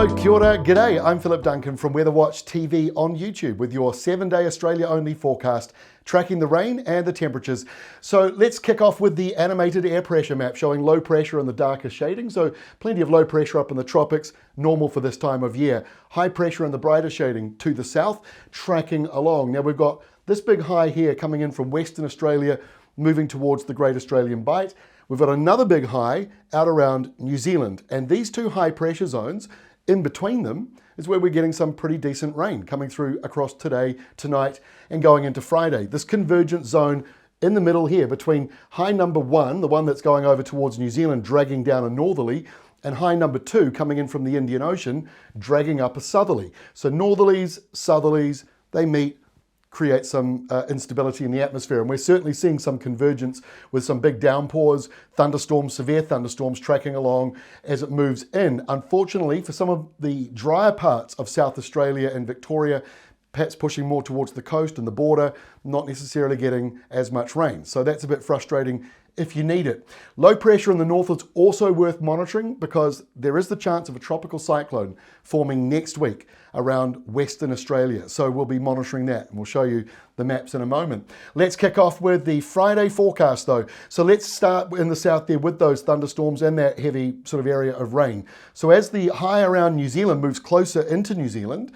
Hello, kia ora, g'day. I'm Philip Duncan from Weather Watch TV on YouTube with your 7-day Australia only forecast, tracking the rain and the temperatures. So let's kick off with the animated air pressure map showing low pressure and the darker shading. So plenty of low pressure up in the tropics, normal for this time of year. High pressure and the brighter shading to the south, tracking along. Now we've got this big high here coming in from Western Australia, moving towards the Great Australian Bight. We've got another big high out around New Zealand, and these two high pressure zones, in between them is where we're getting some pretty decent rain coming through across today, tonight, and going into Friday. This convergent zone in the middle here between high number 1, the one that's going over towards New Zealand, dragging down a northerly, and high number 2 coming in from the Indian Ocean, dragging up a southerly. So northerlies, southerlies, they meet, create some instability in the atmosphere. And we're certainly seeing some convergence with some big downpours, thunderstorms, severe thunderstorms tracking along as it moves in. Unfortunately, for some of the drier parts of South Australia and Victoria, perhaps pushing more towards the coast and the border, not necessarily getting as much rain. So that's a bit frustrating if you need it. Low pressure in the north is also worth monitoring because there is the chance of a tropical cyclone forming next week around Western Australia. So we'll be monitoring that and we'll show you the maps in a moment. Let's kick off with the Friday forecast though. So let's start in the south there with those thunderstorms and that heavy sort of area of rain. So as the high around New Zealand moves closer into New Zealand,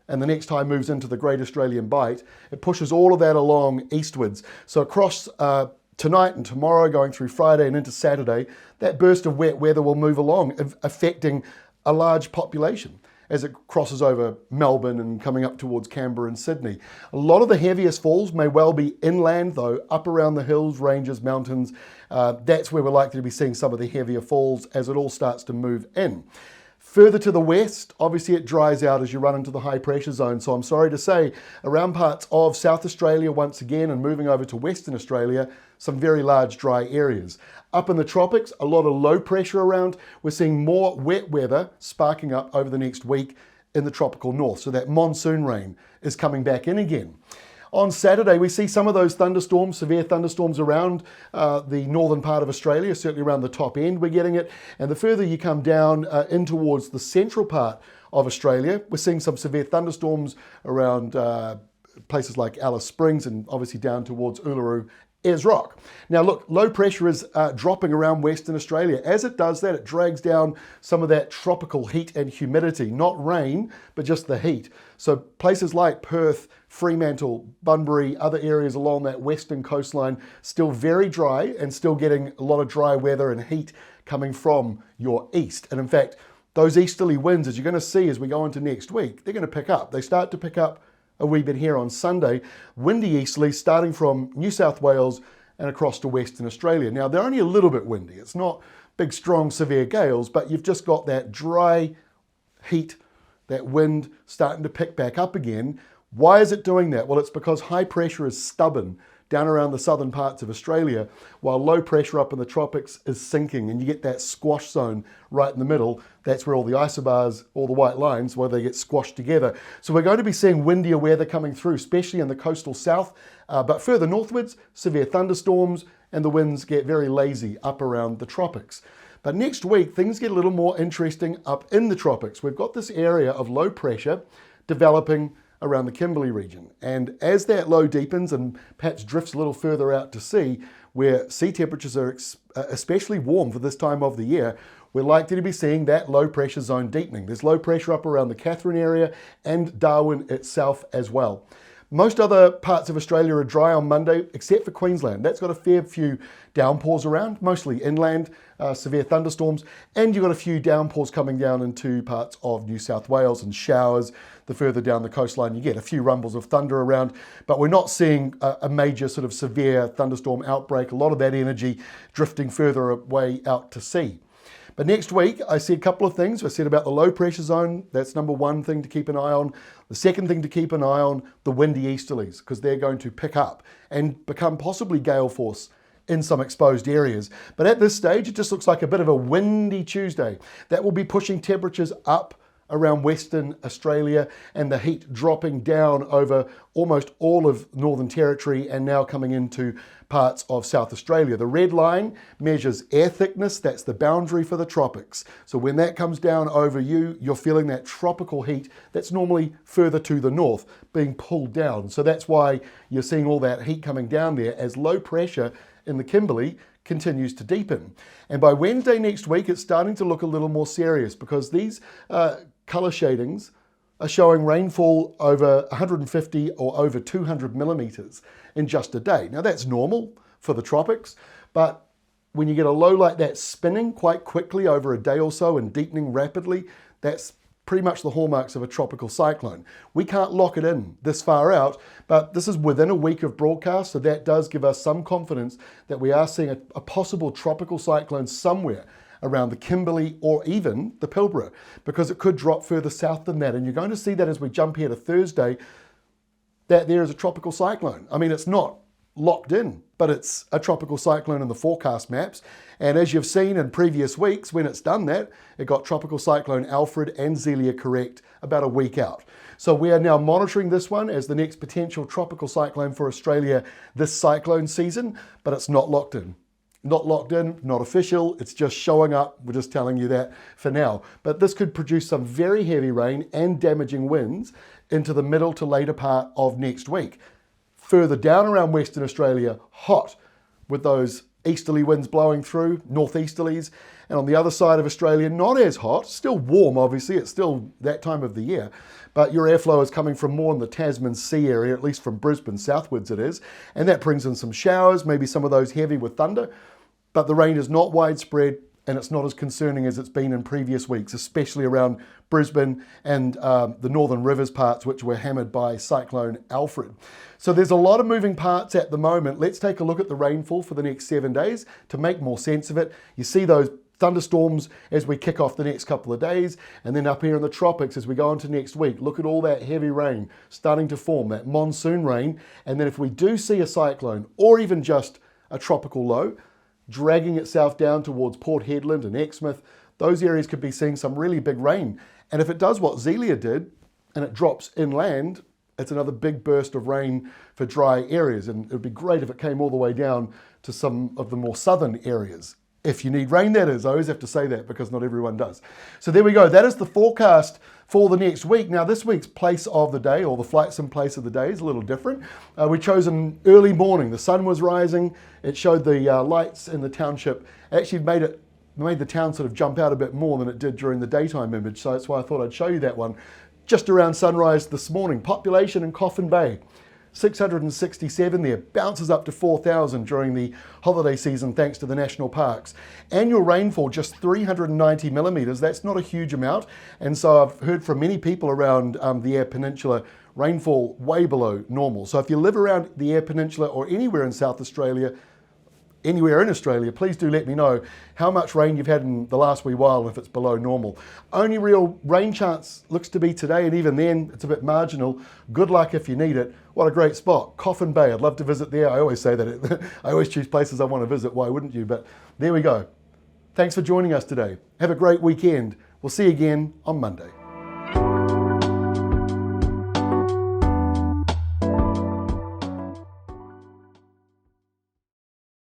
and the next high moves into the Great Australian Bight, it pushes all of that along eastwards. So across tonight and tomorrow, going through Friday and into Saturday, that burst of wet weather will move along, affecting a large population as it crosses over Melbourne and coming up towards Canberra and Sydney. A lot of the heaviest falls may well be inland though, up around the hills, ranges, mountains. That's where we're likely to be seeing some of the heavier falls as it all starts to move in. Further to the west, obviously it dries out as you run into the high pressure zone. So I'm sorry to say, around parts of South Australia once again and moving over to Western Australia, some very large dry areas. Up in the tropics, a lot of low pressure around. We're seeing more wet weather sparking up over the next week in the tropical north. So that monsoon rain is coming back in again. On Saturday, we see some of those thunderstorms, severe thunderstorms around the northern part of Australia, certainly around the top end we're getting it. And the further you come down in towards the central part of Australia, we're seeing some severe thunderstorms around places like Alice Springs and obviously down towards Uluru, Ayers Rock. Now look, low pressure is dropping around Western Australia. As it does that, it drags down some of that tropical heat and humidity, not rain, but just the heat. So places like Perth, Fremantle, Bunbury, other areas along that western coastline, still very dry and still getting a lot of dry weather and heat coming from your east. And in fact, those easterly winds, as you're going to see as we go into next week, they're going to pick up. They start to pick up a wee bit here on Sunday. Windy easterlies starting from New South Wales and across to Western Australia. Now, they're only a little bit windy. It's not big, strong, severe gales, but you've just got that dry heat, that wind starting to pick back up again. Why is it doing that? Well, it's because high pressure is stubborn down around the southern parts of Australia, while low pressure up in the tropics is sinking, and you get that squash zone right in the middle. That's where all the isobars, all the white lines, where they get squashed together. So we're going to be seeing windier weather coming through, especially in the coastal south, but further northwards, severe thunderstorms, and the winds get very lazy up around the tropics. But next week, things get a little more interesting up in the tropics. We've got this area of low pressure developing around the Kimberley region. And as that low deepens and perhaps drifts a little further out to sea, where sea temperatures are especially warm for this time of the year, we're likely to be seeing that low pressure zone deepening. There's low pressure up around the Katherine area and Darwin itself as well. Most other parts of Australia are dry on Monday, except for Queensland. That's got a fair few downpours around, mostly inland, severe thunderstorms, and you've got a few downpours coming down into parts of New South Wales and showers. The further down the coastline you get a few rumbles of thunder around, but we're not seeing a major sort of severe thunderstorm outbreak. A lot of that energy drifting further away out to sea. But next week, I see a couple of things. I said about the low pressure zone. That's number one thing to keep an eye on. The second thing to keep an eye on, the windy easterlies, because they're going to pick up and become possibly gale force in some exposed areas. But at this stage, it just looks like a bit of a windy Tuesday. That will be pushing temperatures up around Western Australia and the heat dropping down over almost all of Northern Territory and now coming into parts of South Australia. The red line measures air thickness. That's the boundary for the tropics. So when that comes down over you, you're feeling that tropical heat that's normally further to the north being pulled down. So that's why you're seeing all that heat coming down there as low pressure in the Kimberley continues to deepen. And by Wednesday next week, it's starting to look a little more serious because these colour shadings are showing rainfall over 150 or over 200 millimetres in just a day. Now that's normal for the tropics, but when you get a low like that spinning quite quickly over a day or so and deepening rapidly, that's pretty much the hallmarks of a tropical cyclone. We can't lock it in this far out, but this is within a week of broadcast, so that does give us some confidence that we are seeing a possible tropical cyclone somewhere around the Kimberley or even the Pilbara, because it could drop further south than that. And you're going to see that as we jump here to Thursday, that there is a tropical cyclone. I mean, it's not locked in, but it's a tropical cyclone in the forecast maps. And as you've seen in previous weeks, when it's done that, it got Tropical Cyclone Alfred and Zelia correct about a week out. So we are now monitoring this one as the next potential tropical cyclone for Australia this cyclone season, but it's not locked in. Not locked in, not official, it's just showing up. We're just telling you that for now. But this could produce some very heavy rain and damaging winds into the middle to later part of next week. Further down around Western Australia, hot with those easterly winds blowing through, northeasterlies. And on the other side of Australia, not as hot, still warm obviously, it's still that time of the year, but your airflow is coming from more in the Tasman Sea area, at least from Brisbane southwards it is, and that brings in some showers, maybe some of those heavy with thunder, but the rain is not widespread and it's not as concerning as it's been in previous weeks, especially around Brisbane and the Northern Rivers parts, which were hammered by Cyclone Alfred. So there's a lot of moving parts at the moment. Let's take a look at the rainfall for the next 7 days to make more sense of it. You see those thunderstorms as we kick off the next couple of days, and then up here in the tropics as we go into next week, look at all that heavy rain starting to form, that monsoon rain. And then if we do see a cyclone or even just a tropical low dragging itself down towards Port Hedland and Exmouth, those areas could be seeing some really big rain. And if it does what Zelia did and it drops inland, it's another big burst of rain for dry areas. And it would be great if it came all the way down to some of the more southern areas. If you need rain, that is. I always have to say that because not everyone does. So there we go. That is the forecast for the next week. Now, this week's place of the day, or the flight sim place of the day, is a little different. We chose an early morning. The sun was rising. It showed the lights in the township. It actually made the town sort of jump out a bit more than it did during the daytime image. So that's why I thought I'd show you that one. Just around sunrise this morning. Population in Coffin Bay, 667 there, bounces up to 4,000 during the holiday season thanks to the national parks. Annual rainfall just 390 millimetres, that's not a huge amount, and so I've heard from many people around the Eyre Peninsula, rainfall way below normal. So if you live around the Eyre Peninsula or anywhere in South Australia, anywhere in Australia, please do let me know how much rain you've had in the last wee while if it's below normal. Only real rain chance looks to be today, and even then it's a bit marginal. Good luck if you need it. What a great spot. Coffin Bay, I'd love to visit there. I always say that. I always choose places I want to visit. Why wouldn't you? But there we go. Thanks for joining us today. Have a great weekend. We'll see you again on Monday.